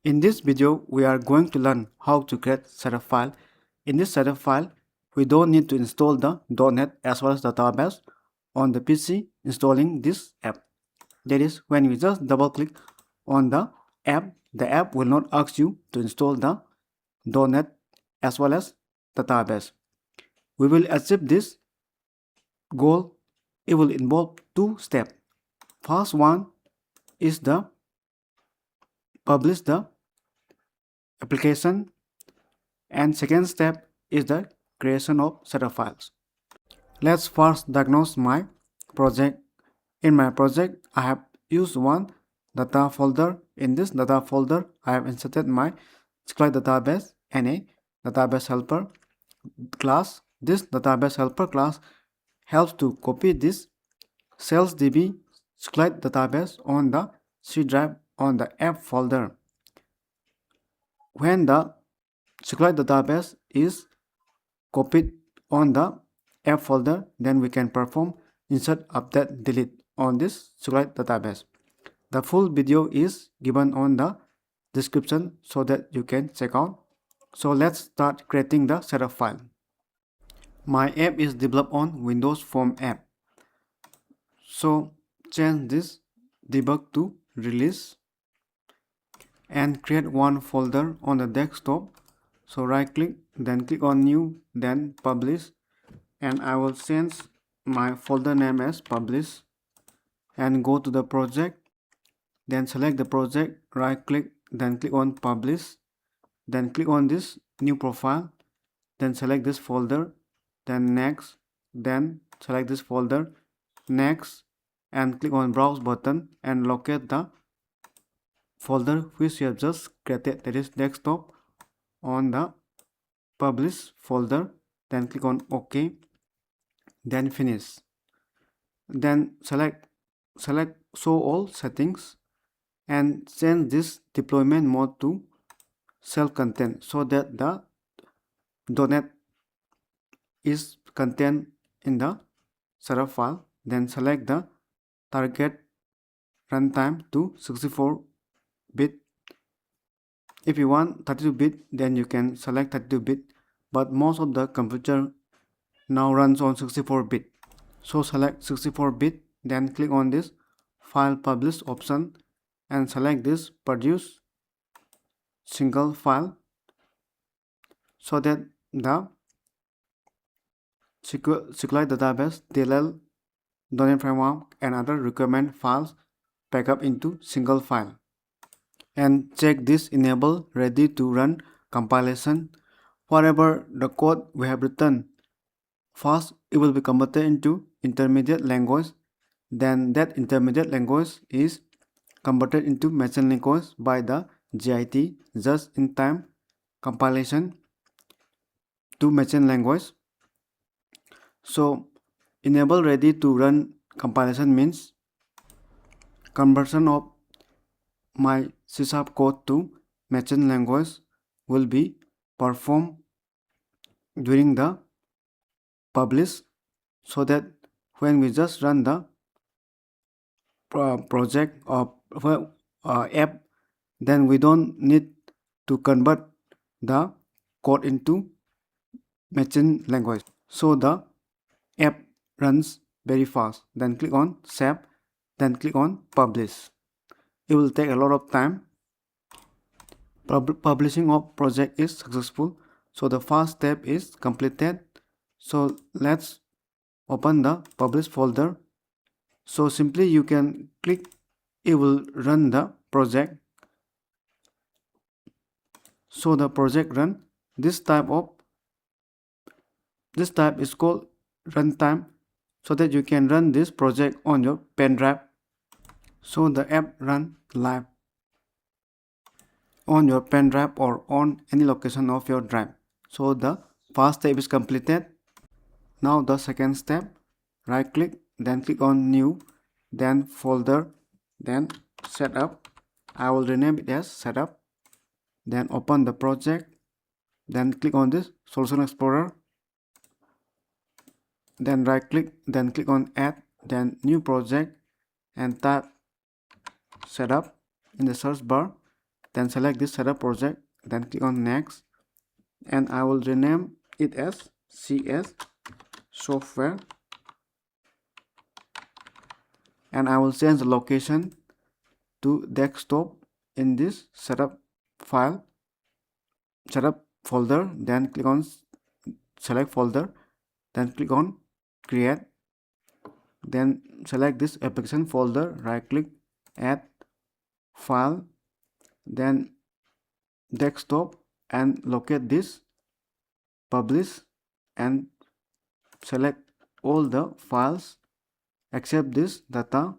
In this video, we are going to learn how to create setup file. In this setup file, we don't need to install the .NET as well as the database on the PC installing this app. That is, when you just double click on the app will not ask you to install the .NET as well as the database. We will achieve this goal. It will involve two steps. First one is the publish the application, and second step is the creation of setup files. Let's first diagnose my project. In my project, I have used one data folder. In this data folder, I have inserted my SQLite database and a database helper class. This database helper class helps to copy this salesdb SQLite database on the C drive on the app folder. When the SQLite database is copied on the app folder, then we can perform insert, update, delete on this SQLite database. The full video is given on the description so that you can check out. So let's start creating the setup file. My app is developed on Windows Form app. So change this debug to release and create one folder on the desktop. So right click, then click on new, then publish, and I will change my folder name as publish and go to the project, then select the project, right click, then click on publish, then click on this new profile, then select this folder, then next, then select this folder, next, and click on browse button and locate the folder which you have just created, that is desktop, on the publish folder, then click on OK, then finish, then select show all settings and change this deployment mode to self-contained so that the .NET is contained in the setup file. Then select the target runtime to 64-bit. If you want 32-bit, then you can select 32-bit, but most of the computer now runs on 64-bit. So select 64-bit, then click on this file publish option and select this produce single file so that the SQLite database, DLL, .NET Framework and other requirement files pack up into single file. And check this enable ready to run compilation. Whatever the code we have written, first it will be converted into intermediate language, then that intermediate language is converted into machine language by the JIT, just in time compilation to machine language. So enable ready to run compilation means conversion of my C# code to machine language will be performed during the publish, so that when we just run the project or app, then we don't need to convert the code into machine language. So the app runs very fast. Then click on save, then click on publish. It will take a lot of time. Publishing of project is successful, so the first step is completed. So let's open the publish folder. So simply you can click, it will run the project. So the project run. This type is called runtime, so that you can run this project on your pen drive. So the app run live on your pen drive or on any location of your drive. So the first step is completed. Now the second step, right click, then click on new, then folder, then setup. I will rename it as setup. Then open the project, then click on this Solution Explorer, then right click, then click on add, then new project and type setup in the search bar, then select this setup project, then click on next, and I will rename it as CS software, and I will change the location to desktop in this setup file, setup folder, then click on select folder, then click on create, then select this application folder, right click, add file, then desktop, and locate this publish, and select all the files except this data,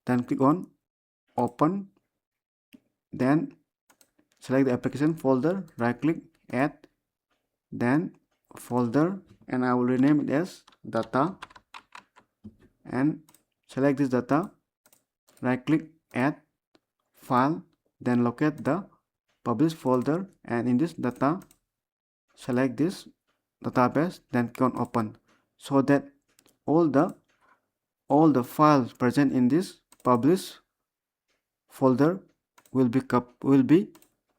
then click on open, then select the application folder, right click, add, then folder, and I will rename it as data, and select this data, right click, add file, then locate the publish folder, and in this data select this database, then click on open, so that all the files present in this publish folder will be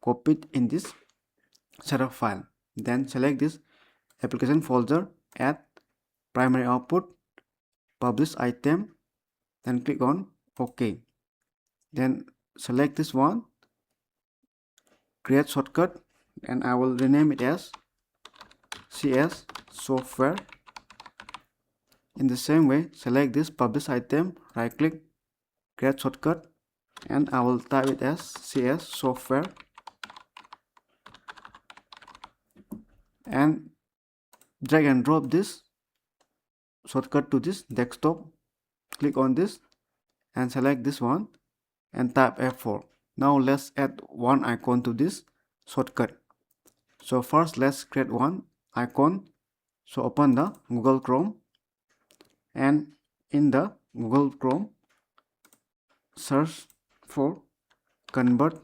copied in this setup file. Then select this application folder, add primary output, publish item, then click on OK. Then select this one, create shortcut, and I will rename it as CS software. In the same way, select this publish item, right click, create shortcut, and I will type it as CS software, and drag and drop this shortcut to this desktop. Click on this and select this one and type F4. Now let's add one icon to this shortcut. So first let's create one icon. So open the Google Chrome, and in the Google Chrome search for convert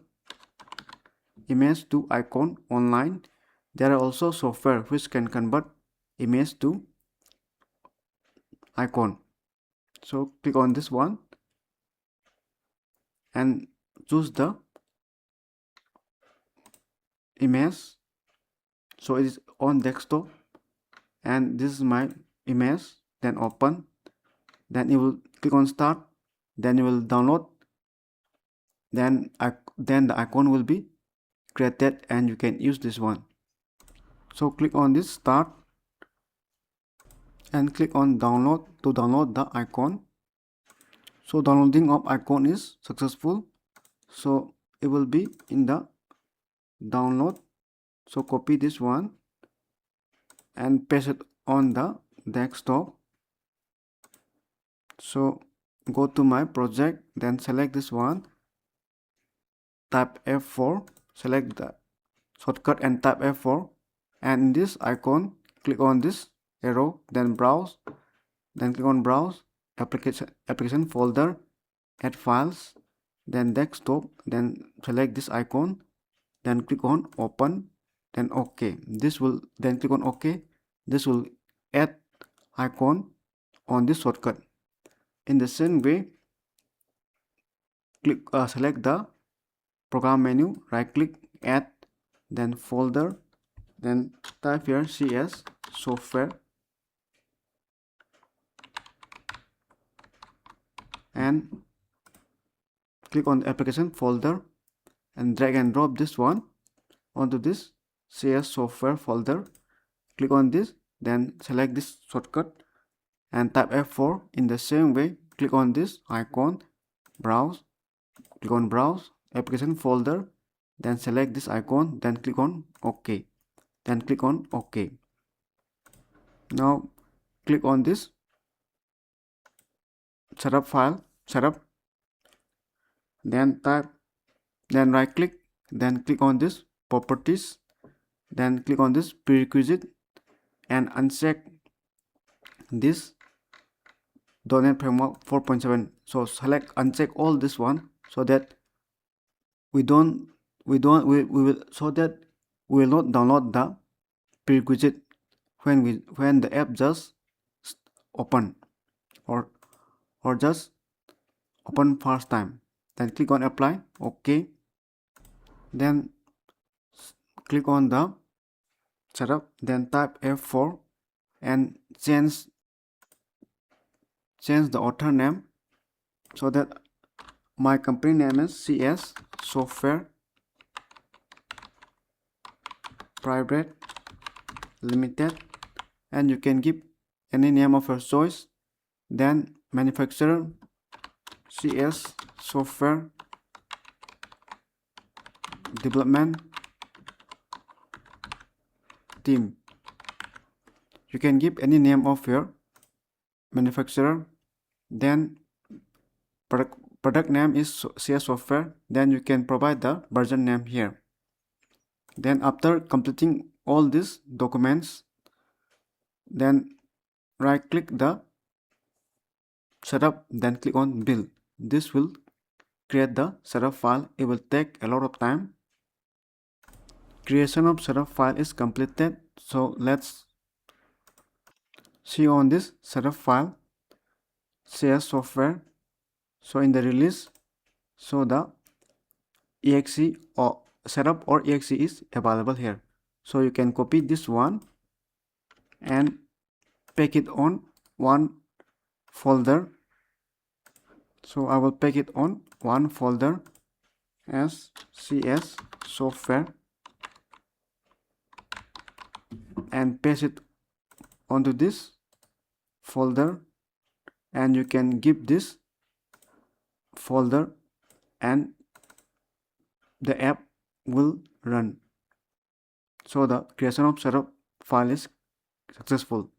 image to icon online. There are also software which can convert image to icon. So click on this one and choose the image. So it is on desktop, and this is my image. Then open, then you will click on start, then you will download, then the icon will be created and you can use this one. So click on this start and click on download to download the icon. So downloading of icon is successful, so it will be in the download. So copy this one and paste it on the desktop. So go to my project, then select this one, type F4, select the shortcut and type F4, and in this icon click on this arrow, then browse, then click on browse, application folder, add files, then desktop, then select this icon, then click on open, then OK. This will then click on OK. This will add icon on this shortcut. In the same way, click select the program menu, right click, add, then folder, then type here CS software, and click on the application folder and drag and drop this one onto this CS software folder. Click on this, then select this shortcut and type F4. In the same way, click on this icon, browse, click on browse, application folder, then select this icon, then click on OK, then click on OK. Now click on this setup file, setup, then right click, then click on this properties, then click on this prerequisite and uncheck this .NET Framework 4.7. so select uncheck all this one, so that we will not download the prerequisite when the app just open or just open first time. Then click on apply, OK. Then click on the setup, then type F4 and change the author name so that my company name is CS Software Private Limited, and you can give any name of your choice. Then manufacturer CS Software Development Team. You can give any name of your manufacturer. Then product name is CS Software. Then you can provide the version name here. Then after completing all these documents, then right click the setup, then click on build. This will create the setup file. It will take a lot of time. Creation of setup file is completed. So let's see on this setup file CS Software. So in the release, so the exe or setup or exe is available here. So you can copy this one and pack it on one folder. So I will pack it on one folder as CS Software and paste it onto this folder, and you can give this folder and the app will run. So the creation of setup file is successful.